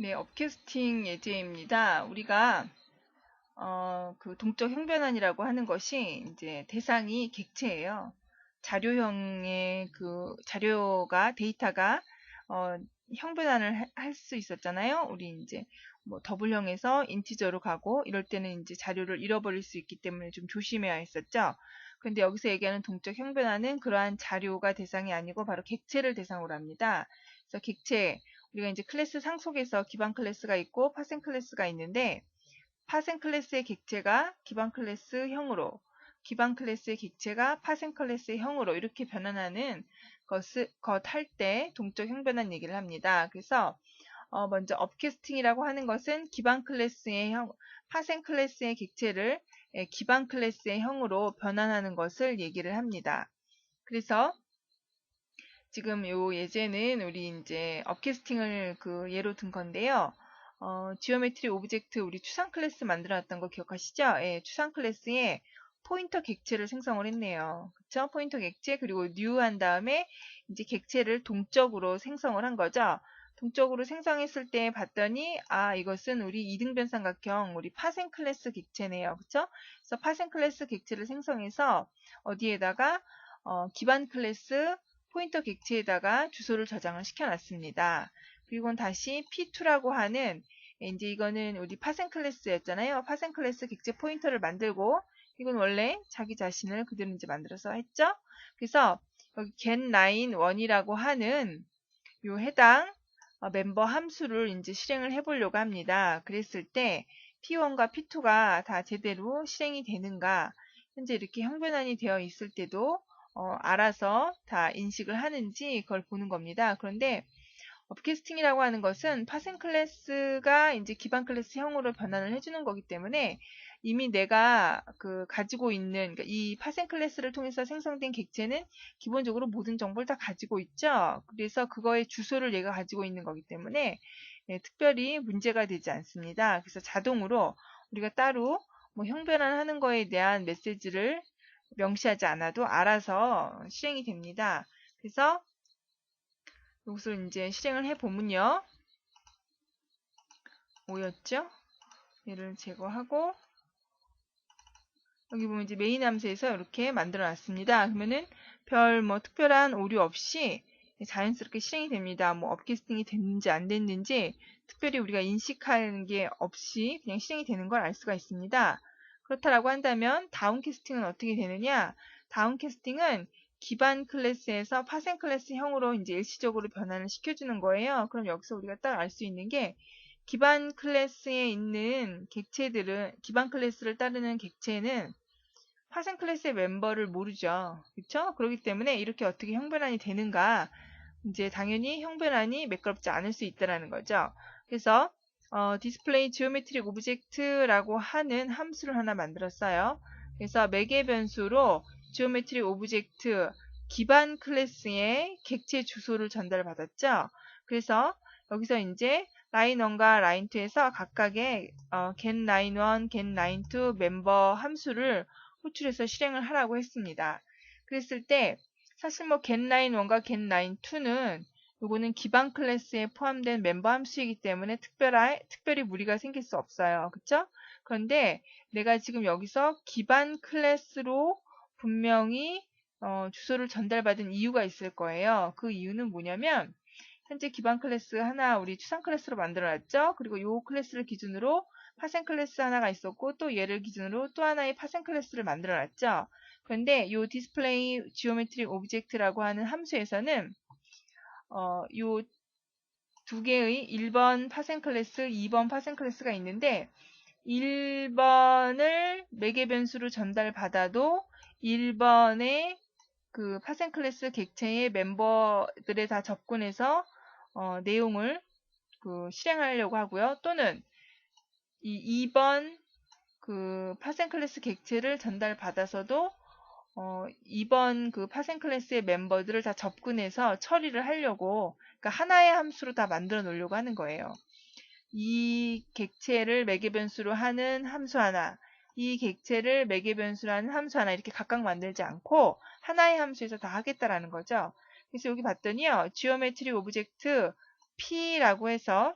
네, 업캐스팅 예제입니다. 우리가 그 동적 형변환이라고 하는 것이 이제 대상이 객체예요. 자료형의 그 자료가 데이터가 어, 형변환을 할 수 있었잖아요. 우리 이제 뭐 더블형에서 인티저로 가고 이럴 때는 이제 자료를 잃어버릴 수 있기 때문에 좀 조심해야 했었죠. 그런데 여기서 얘기하는 동적 형변환은 그러한 자료가 대상이 아니고 바로 객체를 대상으로 합니다. 그래서 객체 우리가 이제 클래스 상속에서 기반 클래스가 있고 파생 클래스가 있는데 파생 클래스의 객체가 기반 클래스형으로, 기반 클래스의 객체가 파생 클래스의 형으로 이렇게 변환하는 것 할 때 동적 형변환 얘기를 합니다. 그래서 먼저 업캐스팅이라고 하는 것은 기반 클래스의 형, 파생 클래스의 객체를 기반 클래스의 형으로 변환하는 것을 얘기를 합니다. 그래서 지금 요 예제는 우리 이제 업캐스팅을 그 예로 든 건데요. 지오메트리 오브젝트 우리 추상 클래스 만들어놨던 거 기억하시죠? 예, 추상 클래스에 포인터 객체를 생성을 했네요. 그쵸? 포인터 객체 그리고 new 한 다음에 이제 객체를 동적으로 생성을 한 거죠. 동적으로 생성했을 때 봤더니 아 이것은 우리 이등변삼각형 우리 파생 클래스 객체네요. 그쵸? 그래서 파생 클래스 객체를 생성해서 어디에다가 기반 클래스 포인터 객체에다가 주소를 저장을 시켜놨습니다. 그리고 다시 P2라고 하는 이제 이거는 우리 파생 클래스였잖아요. 파생 클래스 객체 포인터를 만들고 이건 원래 자기 자신을 그대로 이제 만들어서 했죠. 그래서 여기 getLine1이라고 하는 요 해당 멤버 함수를 이제 실행을 해보려고 합니다. 그랬을 때 P1과 P2가 다 제대로 실행이 되는가 현재 이렇게 형변환이 되어 있을 때도 알아서 다 인식을 하는지 그걸 보는 겁니다. 그런데 업캐스팅이라고 하는 것은 파생 클래스가 이제 기반 클래스형으로 변환을 해주는 거기 때문에 이미 내가 그 가지고 있는 그러니까 이 파생 클래스를 통해서 생성된 객체는 기본적으로 모든 정보를 다 가지고 있죠. 그래서 그거의 주소를 얘가 가지고 있는 거기 때문에 특별히 문제가 되지 않습니다. 그래서 자동으로 우리가 따로 뭐 형변환하는 거에 대한 메시지를 명시하지 않아도 알아서 실행이 됩니다. 그래서 이것을 이제 실행을 해보면요. 5였죠? 얘를 제거하고 여기 보면 이제 메인 함수에서 이렇게 만들어 놨습니다. 그러면은 별 뭐 특별한 오류 없이 자연스럽게 실행이 됩니다. 뭐 업캐스팅이 됐는지 안 됐는지 특별히 우리가 인식하는 게 없이 그냥 실행이 되는 걸 알 수가 있습니다. 그렇다라고 한다면 다운캐스팅은 어떻게 되느냐? 다운캐스팅은 기반 클래스에서 파생 클래스형으로 이제 일시적으로 변환을 시켜주는 거예요. 그럼 여기서 우리가 딱 알 수 있는 게 기반 클래스에 있는 객체들은 기반 클래스를 따르는 객체는 파생 클래스의 멤버를 모르죠. 그렇죠? 그렇기 때문에 이렇게 어떻게 형변환이 되는가 이제 당연히 형변환이 매끄럽지 않을 수 있다는 거죠. 그래서 디스플레이 지오메트릭 오브젝트라고 하는 함수를 하나 만들었어요. 그래서 매개 변수로 지오메트릭 오브젝트 기반 클래스의 객체 주소를 전달받았죠. 그래서 여기서 이제 line1과 line2에서 각각의 getLine1, getLine2 멤버 함수를 호출해서 실행을 하라고 했습니다. 그랬을 때 사실 뭐 getLine1과 getLine2는 요거는 기반 클래스에 포함된 멤버 함수이기 때문에 특별히 무리가 생길 수 없어요. 그쵸? 그런데 내가 지금 여기서 기반 클래스로 분명히 주소를 전달받은 이유가 있을 거예요. 그 이유는 뭐냐면 현재 기반 클래스 하나 우리 추상 클래스로 만들어놨죠. 그리고 이 클래스를 기준으로 파생 클래스 하나가 있었고 또 얘를 기준으로 또 하나의 파생 클래스를 만들어놨죠. 그런데 이 디스플레이 지오메트릭 오브젝트라고 하는 함수에서는 이 두 개의 1번 파생 클래스, 2번 파생 클래스가 있는데 1번을 매개 변수로 전달받아도 1번의 그 파생 클래스 객체의 멤버들에 다 접근해서 내용을 그 실행하려고 하고요. 또는 이 2번 그 파생 클래스 객체를 전달받아서도 2번 그 파생 클래스의 멤버들을 다 접근해서 처리를 하려고 그러니까 하나의 함수로 다 만들어 놓으려고 하는 거예요. 이 객체를 매개 변수로 하는 함수 하나, 이 객체를 매개 변수로 하는 함수 하나 이렇게 각각 만들지 않고 하나의 함수에서 다 하겠다라는 거죠. 그래서 여기 봤더니요. 지오메트릭 오브젝트 P라고 해서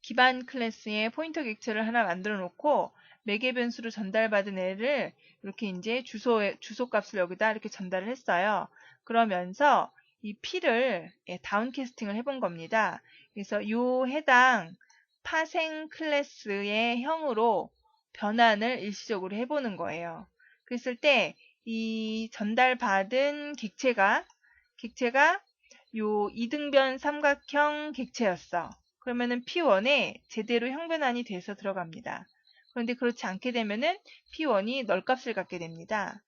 기반 클래스에 포인터 객체를 하나 만들어 놓고 매개 변수로 전달받은 애를 이렇게 이제 주소 값을 여기다 이렇게 전달을 했어요. 그러면서 이 P를 다운 캐스팅을 해본 겁니다. 그래서 요 해당 파생 클래스의 형으로 변환을 일시적으로 해보는 거예요. 그랬을 때 이 전달받은 객체가 요 이등변 삼각형 객체였어. 그러면은 P1에 제대로 형변환이 돼서 들어갑니다. 그런데 그렇지 않게 되면은 P1이 널값을 갖게 됩니다.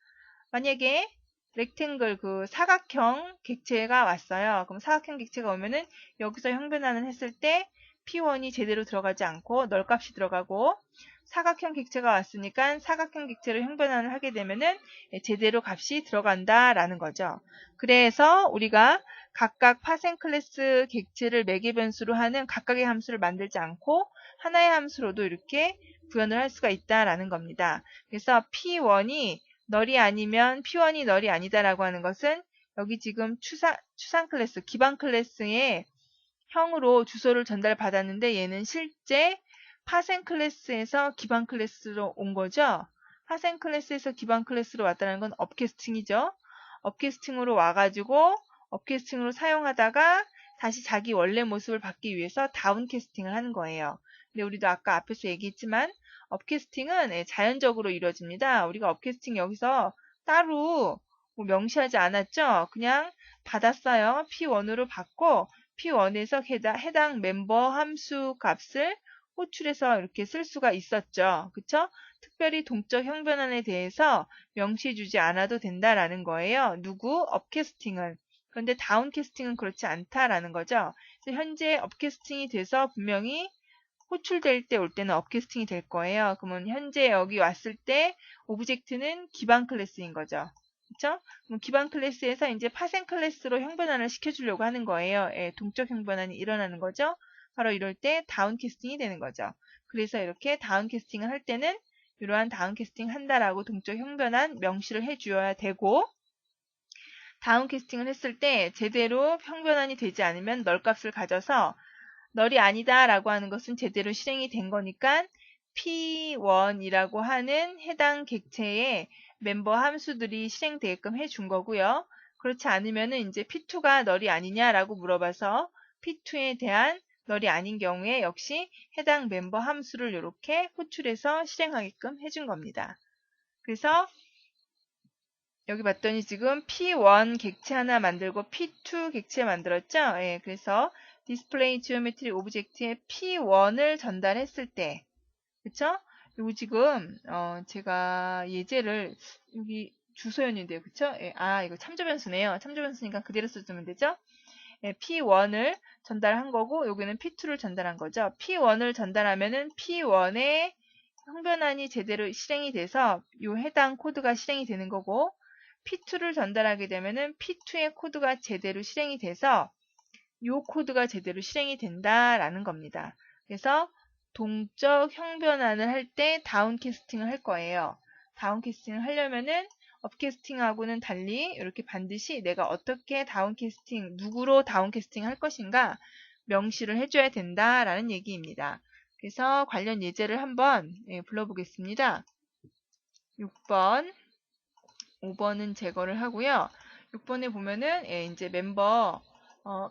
만약에 렉탱글 그 사각형 객체가 왔어요. 그럼 사각형 객체가 오면은 여기서 형변환을 했을 때 P1이 제대로 들어가지 않고 널값이 들어가고, 사각형 객체가 왔으니까 사각형 객체를 형변환을 하게 되면은 제대로 값이 들어간다라는 거죠. 그래서 우리가 각각 파생 클래스 객체를 매개 변수로 하는 각각의 함수를 만들지 않고 하나의 함수로도 이렇게 구현을 할 수가 있다라는 겁니다. 그래서 P1이 널이 아니면 P1이 널이 아니다라고 하는 것은 여기 지금 추상 클래스, 기반 클래스의 형으로 주소를 전달받았는데 얘는 실제 파생 클래스에서 기반 클래스로 온 거죠. 파생 클래스에서 기반 클래스로 왔다는 건 업캐스팅이죠. 업캐스팅으로 와가지고 업캐스팅으로 사용하다가 다시 자기 원래 모습을 받기 위해서 다운캐스팅을 하는 거예요. 근데 우리도 아까 앞에서 얘기했지만 업캐스팅은 자연적으로 이루어집니다. 우리가 업캐스팅 여기서 따로 뭐 명시하지 않았죠. 그냥 받았어요. P1으로 받고 P1에서 해당 멤버 함수 값을 호출해서 이렇게 쓸 수가 있었죠. 그쵸? 특별히 동적 형변환에 대해서 명시해주지 않아도 된다라는 거예요. 누구? 업캐스팅은. 그런데 다운캐스팅은 그렇지 않다라는 거죠. 그래서 현재 업캐스팅이 돼서 분명히 호출될 때 올 때는 업캐스팅이 될 거예요. 그러면 현재 여기 왔을 때 오브젝트는 기반 클래스인 거죠. 그쵸? 그럼 기반 클래스에서 이제 파생 클래스로 형변환을 시켜주려고 하는 거예요. 동적 형변환이 일어나는 거죠. 바로 이럴 때 다운캐스팅이 되는 거죠. 그래서 이렇게 다운캐스팅을 할 때는 이러한 다운캐스팅 한다라고 동적 형변환 명시를 해주어야 되고, 다운캐스팅을 했을 때 제대로 형변환이 되지 않으면 널값을 가져서 널이 아니다 라고 하는 것은 제대로 실행이 된 거니까 P1이라고 하는 해당 객체의 멤버 함수들이 실행되게끔 해준 거고요. 그렇지 않으면은 이제 P2가 널이 아니냐라고 물어봐서 P2에 대한 널이 아닌 경우에 역시 해당 멤버 함수를 이렇게 호출해서 실행하게끔 해준 겁니다. 그래서 여기 봤더니 지금 P1 객체 하나 만들고 P2 객체 만들었죠? 예, 그래서 디스플레이 지오메트리 오브젝트에 P1을 전달했을 때, 그쵸? 요거 지금 제가 예제를 여기 주소였는데요, 그쵸? 예, 이거 참조 변수네요. 참조 변수니까 그대로 써주면 되죠? 예, P1을 전달한 거고 여기는 P2를 전달한 거죠. P1을 전달하면은 P1의 형변환이 제대로 실행이 돼서 요 해당 코드가 실행이 되는 거고, P2를 전달하게 되면은 P2의 코드가 제대로 실행이 돼서 요 코드가 제대로 실행이 된다라는 겁니다. 그래서 동적 형변환을 할 때 다운캐스팅을 할 거예요. 다운캐스팅을 하려면은 업캐스팅하고는 달리 이렇게 반드시 내가 어떻게 다운캐스팅, 누구로 다운캐스팅 할 것인가 명시를 해줘야 된다라는 얘기입니다. 그래서 관련 예제를 한번 불러보겠습니다. 6번, 5번은 제거를 하고요. 6번에 보면은 이제 멤버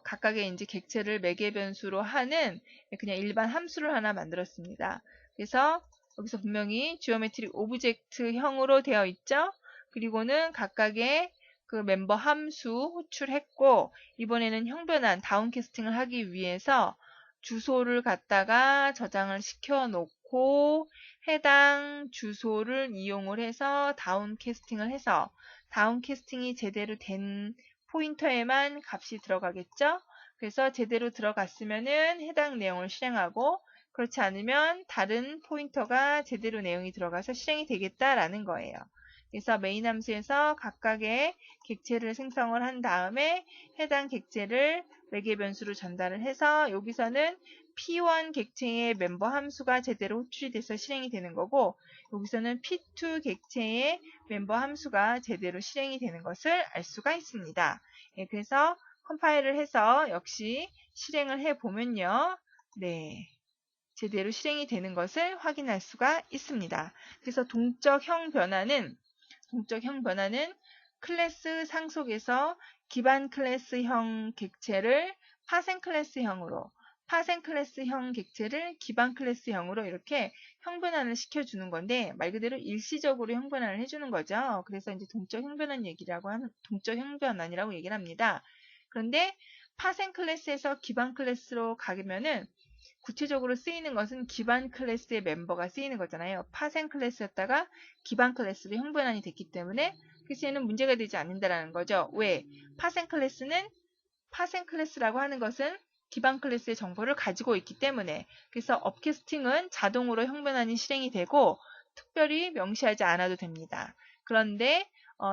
각각의 이제 객체를 매개 변수로 하는 그냥 일반 함수를 하나 만들었습니다. 그래서 여기서 분명히 지오메트릭 오브젝트형으로 되어 있죠. 그리고는 각각의 그 멤버 함수 호출했고, 이번에는 형변환 다운캐스팅을 하기 위해서 주소를 갖다가 저장을 시켜 놓고 해당 주소를 이용을 해서 다운캐스팅을 해서 다운캐스팅이 제대로 된 포인터에만 값이 들어가겠죠. 그래서 제대로 들어갔으면은 해당 내용을 실행하고, 그렇지 않으면 다른 포인터가 제대로 내용이 들어가서 실행이 되겠다라는 거예요. 그래서 메인 함수에서 각각의 객체를 생성을 한 다음에 해당 객체를 매개 변수로 전달을 해서 여기서는 P1 객체의 멤버 함수가 제대로 호출이 돼서 실행이 되는 거고, 여기서는 P2 객체의 멤버 함수가 제대로 실행이 되는 것을 알 수가 있습니다. 그래서 컴파일을 해서 역시 실행을 해 보면요. 네. 제대로 실행이 되는 것을 확인할 수가 있습니다. 그래서 동적형 변화는 클래스 상속에서 기반 클래스형 객체를 파생 클래스형으로, 파생 클래스형 객체를 기반 클래스형으로 이렇게 형변환을 시켜주는 건데, 말 그대로 일시적으로 형변환을 해주는 거죠. 그래서 이제 동적 형변환 얘기라고 하는, 동적 형변환이라고 얘기를 합니다. 그런데 파생 클래스에서 기반 클래스로 가면은 구체적으로 쓰이는 것은 기반 클래스의 멤버가 쓰이는 거잖아요. 파생 클래스였다가 기반 클래스로 형변환이 됐기 때문에 그래서 얘는 문제가 되지 않는다라는 거죠. 왜? 파생 클래스라고 하는 것은 기반 클래스의 정보를 가지고 있기 때문에. 그래서 업캐스팅은 자동으로 형변환이 실행이 되고 특별히 명시하지 않아도 됩니다. 그런데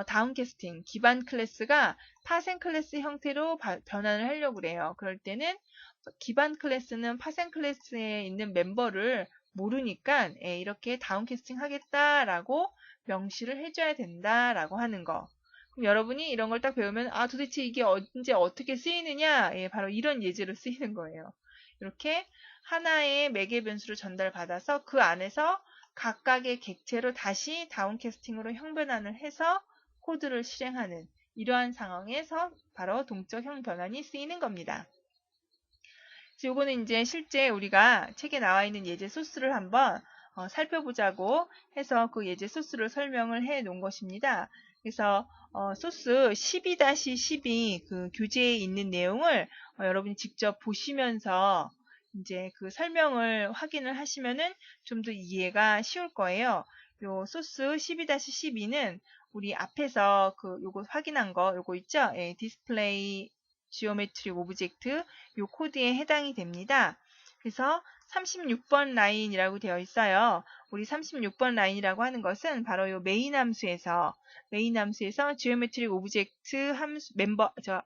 다운캐스팅, 기반 클래스가 파생 클래스 형태로 변환을 하려고 그래요. 그럴 때는 기반 클래스는 파생 클래스에 있는 멤버를 모르니까 이렇게 다운캐스팅 하겠다라고 명시를 해줘야 된다라고 하는 거. 그럼 여러분이 이런 걸 딱 배우면 도대체 이게 언제 어떻게 쓰이느냐? 바로 이런 예제로 쓰이는 거예요. 이렇게 하나의 매개 변수를 전달받아서 그 안에서 각각의 객체로 다시 다운캐스팅으로 형변환을 해서 코드를 실행하는 이러한 상황에서 바로 동적 형변환이 쓰이는 겁니다. 요거는 이제 실제 우리가 책에 나와 있는 예제 소스를 한번 살펴보자고 해서 그 예제 소스를 설명을 해 놓은 것입니다. 그래서 소스 12-12 그 교재에 있는 내용을 여러분이 직접 보시면서 이제 그 설명을 확인을 하시면은 좀 더 이해가 쉬울 거예요. 요 소스 12-12는 우리 앞에서 그 요거 확인한 거 요거 있죠? 예, 디스플레이 지오메트릭 오브젝트 요 코드에 해당이 됩니다. 그래서 36번 라인이라고 되어 있어요. 우리 36번 라인이라고 하는 것은 바로 요 메인 함수에서 지오메트릭 오브젝트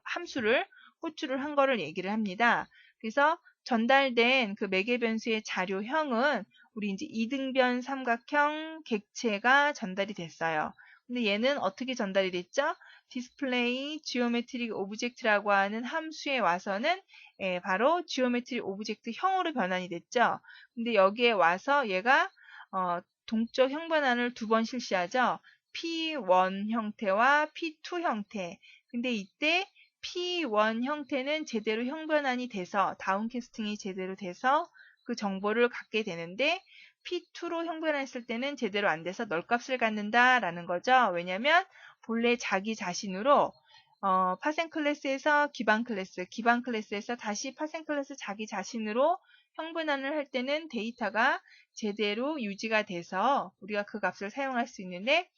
함수를 호출을 한 거를 얘기를 합니다. 그래서 전달된 그 매개 변수의 자료형은 우리 이제 이등변 삼각형 객체가 전달이 됐어요. 근데 얘는 어떻게 전달이 됐죠? 디스플레이 지오메트릭 오브젝트라고 하는 함수에 와서는 바로 지오메트릭 오브젝트 형으로 변환이 됐죠. 근데 여기에 와서 얘가 동적 형변환을 두 번 실시하죠. P1 형태와 P2 형태. 근데 이때 P1 형태는 제대로 형변환이 돼서 다운캐스팅이 제대로 돼서 그 정보를 갖게 되는데 P2로 형변했을 때는 제대로 안 돼서 널값을 갖는다라는 거죠. 왜냐면 본래 자기 자신으로 파생 클래스에서 기반 클래스에서 다시 파생 클래스 자기 자신으로 형변환을 할 때는 데이터가 제대로 유지가 돼서 우리가 그 값을 사용할 수 있는데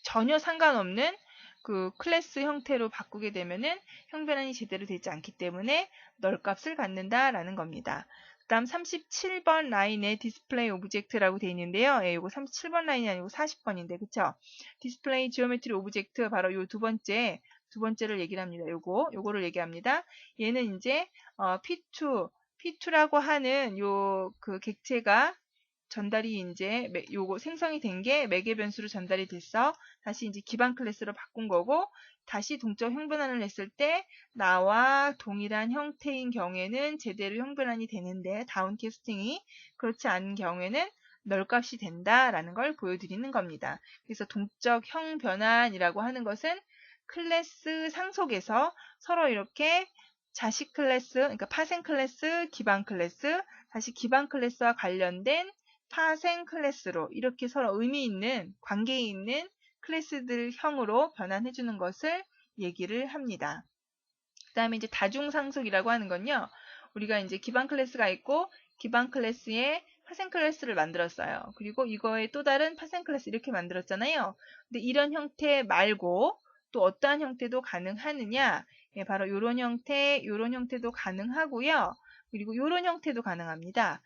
전혀 상관없는 그 클래스 형태로 바꾸게 되면은 형변환이 제대로 되지 않기 때문에 널값을 갖는다라는 겁니다. 그 다음 37번 라인에 디스플레이 오브젝트라고 되어 있는데요. 이거 37번 라인이 아니고 40번인데, 그쵸? 디스플레이 지오메트리 오브젝트, 바로 요 두 번째를 얘기를 합니다. 요거를 얘기합니다. 얘는 이제, P2라고 하는 요 그 객체가 전달이 이제 요거 생성이 된 게 매개 변수로 전달이 됐어. 다시 이제 기반 클래스로 바꾼 거고 다시 동적 형변환을 했을 때 나와 동일한 형태인 경우에는 제대로 형변환이 되는데 다운캐스팅이 그렇지 않은 경우에는 널값이 된다라는 걸 보여드리는 겁니다. 그래서 동적 형변환이라고 하는 것은 클래스 상속에서 서로 이렇게 자식 클래스, 그러니까 파생 클래스, 기반 클래스, 다시 기반 클래스와 관련된 파생 클래스로 이렇게 서로 의미 있는, 관계 있는 클래스들형으로 변환해주는 것을 얘기를 합니다. 그 다음에 이제 다중상속이라고 하는 건요. 우리가 이제 기반 클래스가 있고 기반 클래스에 파생 클래스를 만들었어요. 그리고 이거에 또 다른 파생 클래스 이렇게 만들었잖아요. 근데 이런 형태 말고 또 어떠한 형태도 가능하느냐? 예, 바로 이런 형태도 가능하고요. 그리고 이런 형태도 가능합니다.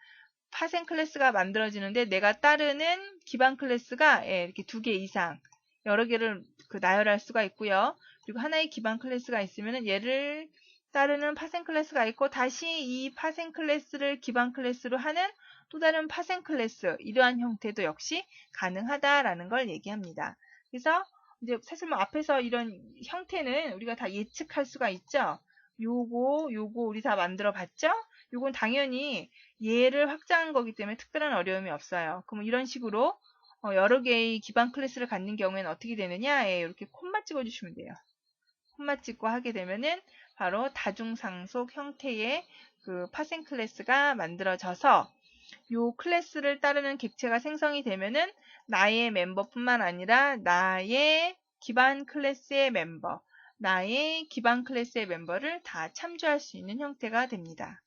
파생 클래스가 만들어지는데 내가 따르는 기반 클래스가 이렇게 2개 이상 여러 개를 나열할 수가 있고요. 그리고 하나의 기반 클래스가 있으면 얘를 따르는 파생 클래스가 있고 다시 이 파생 클래스를 기반 클래스로 하는 또 다른 파생 클래스 이러한 형태도 역시 가능하다라는 걸 얘기합니다. 그래서 이제 사실 뭐 앞에서 이런 형태는 우리가 다 예측할 수가 있죠. 요거 우리 다 만들어 봤죠? 이건 당연히 얘를 확장한 거기 때문에 특별한 어려움이 없어요. 그럼 이런 식으로 여러 개의 기반 클래스를 갖는 경우에는 어떻게 되느냐? 예, 이렇게 콤마 찍어주시면 돼요. 콤마 찍고 하게 되면은 바로 다중상속 형태의 그 파생 클래스가 만들어져서 요 클래스를 따르는 객체가 생성이 되면은 나의 멤버뿐만 아니라 나의 기반 클래스의 멤버, 나의 기반 클래스의 멤버를 다 참조할 수 있는 형태가 됩니다.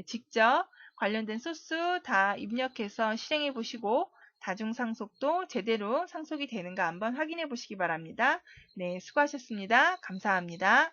직접 관련된 소스 다 입력해서 실행해 보시고 다중상속도 제대로 상속이 되는가 한번 확인해 보시기 바랍니다. 네, 수고하셨습니다. 감사합니다.